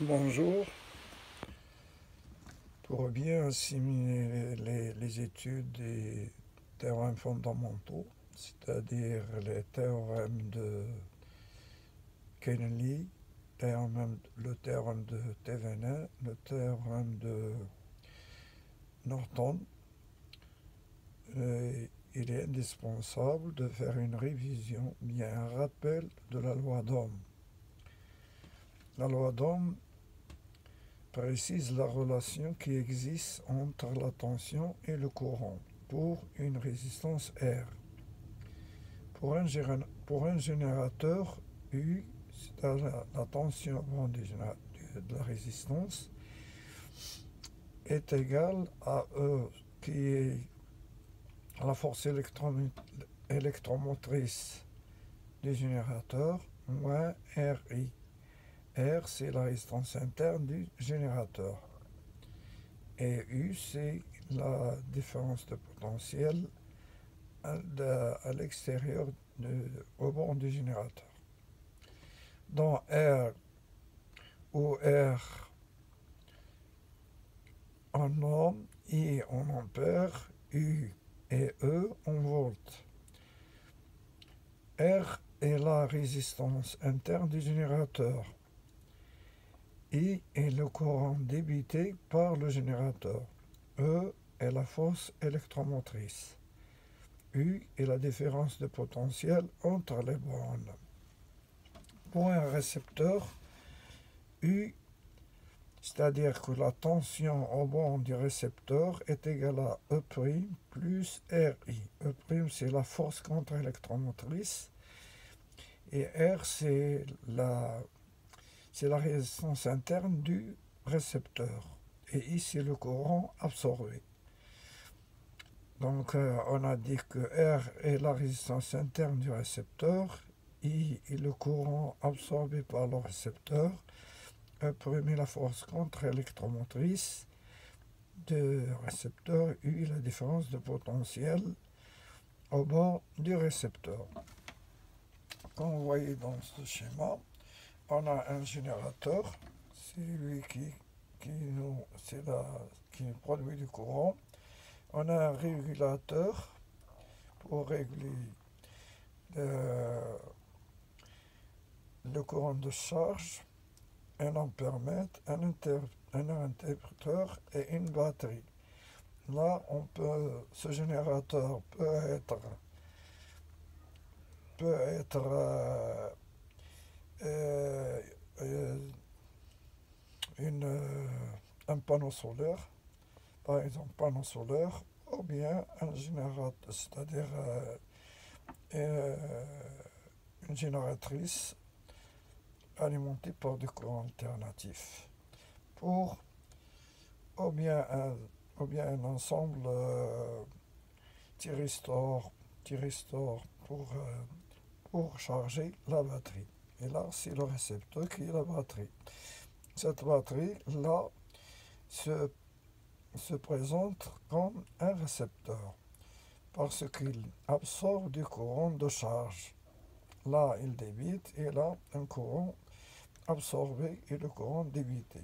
Bonjour. Pour bien assimiler les études des théorèmes fondamentaux, c'est-à-dire les théorèmes de Kennedy, le théorème de Thevenin, le théorème de Norton, il est indispensable de faire une révision, bien un rappel de la loi d'Ohm. La loi d'Ohm précise la relation qui existe entre la tension et le courant pour une résistance R. Pour un générateur U, c'est-à-dire la tension de la résistance, est égale à E, qui est la force électromotrice du générateur, moins RI. R, c'est la résistance interne du générateur. Et U, c'est la différence de potentiel à l'extérieur au bord du générateur. Dans R, où R en ohm, I en ampères, U et E en volts. R est la résistance interne du générateur. I est le courant débité par le générateur. E est la force électromotrice. U est la différence de potentiel entre les bornes. Pour un récepteur, U, c'est-à-dire que la tension au borne du récepteur est égale à E' plus RI. E' c'est la force contre-électromotrice et R c'est la résistance interne du récepteur. Et I c'est le courant absorbé. Donc on a dit que R est la résistance interne du récepteur, I est le courant absorbé par le récepteur, E' est la force contre-électromotrice du récepteur, U est la différence de potentiel au bord du récepteur. Comme vous voyez dans ce schéma, on a un générateur, c'est lui qui nous produit du courant. On a un régulateur pour régler le courant de charge, un ampèremètre, un interrupteur et une batterie. Là, ce générateur peut être un panneau solaire, par exemple panneau solaire, ou bien un générateur, c'est-à-dire une génératrice alimentée par du courant alternatif, pour ou bien un ensemble thyristor pour charger la batterie. Et là, c'est le récepteur qui est la batterie. Cette batterie-là se présente comme un récepteur parce qu'il absorbe du courant de charge. Là, il débite et là, un courant absorbé et le courant débité.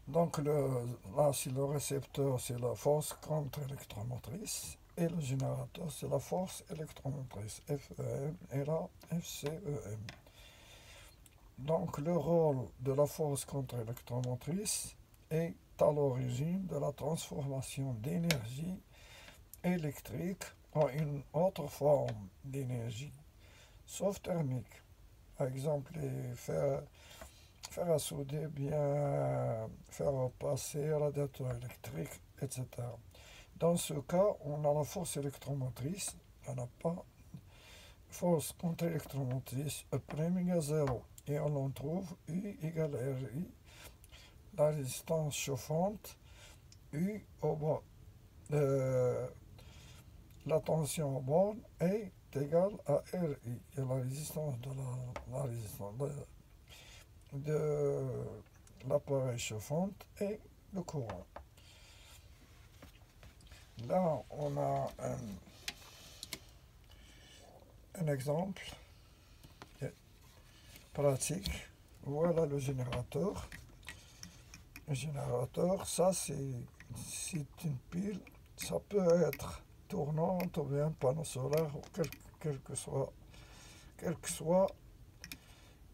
Donc là, c'est le récepteur, c'est la force contre-électromotrice et le générateur, c'est la force électromotrice, FEM, et là, FCEM. Donc le rôle de la force contre-électromotrice est à l'origine de la transformation d'énergie électrique en une autre forme d'énergie, sauf thermique. Par exemple, faire à souder, bien faire passer un radiateur électrique, etc. Dans ce cas, on a la force électromotrice, on n'a pas force contre-électromotrice E' égale 0. Et on en trouve U égale RI, la résistance chauffante, U au bord, la tension au borne est égale à RI, et la résistance de l'appareil chauffant et le courant. Là, on a un exemple pratique voilà le générateur. Le générateur, ça c'est une pile, ça peut être tournante ou bien panneau solaire, ou quel que soit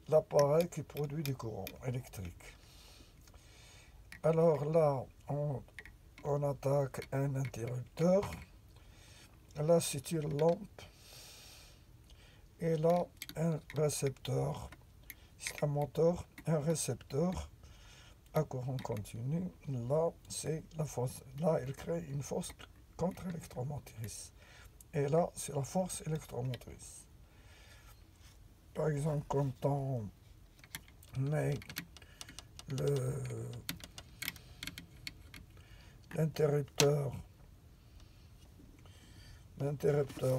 l'appareil qui produit du courant électrique. Alors là, on attaque un interrupteur. Là, c'est une lampe. Et là, un récepteur. C'est un moteur, un récepteur à courant continu. Là, c'est la force. Là, il crée une force contre-électromotrice. Et là, c'est la force électromotrice. Par exemple, quand on met l'interrupteur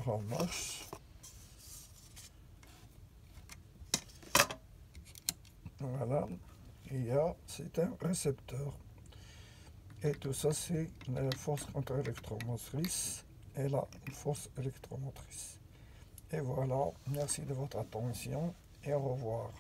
en marche, voilà, c'est un récepteur. Et tout ça, c'est la force contre-électromotrice et la force électromotrice. Et voilà, merci de votre attention et au revoir.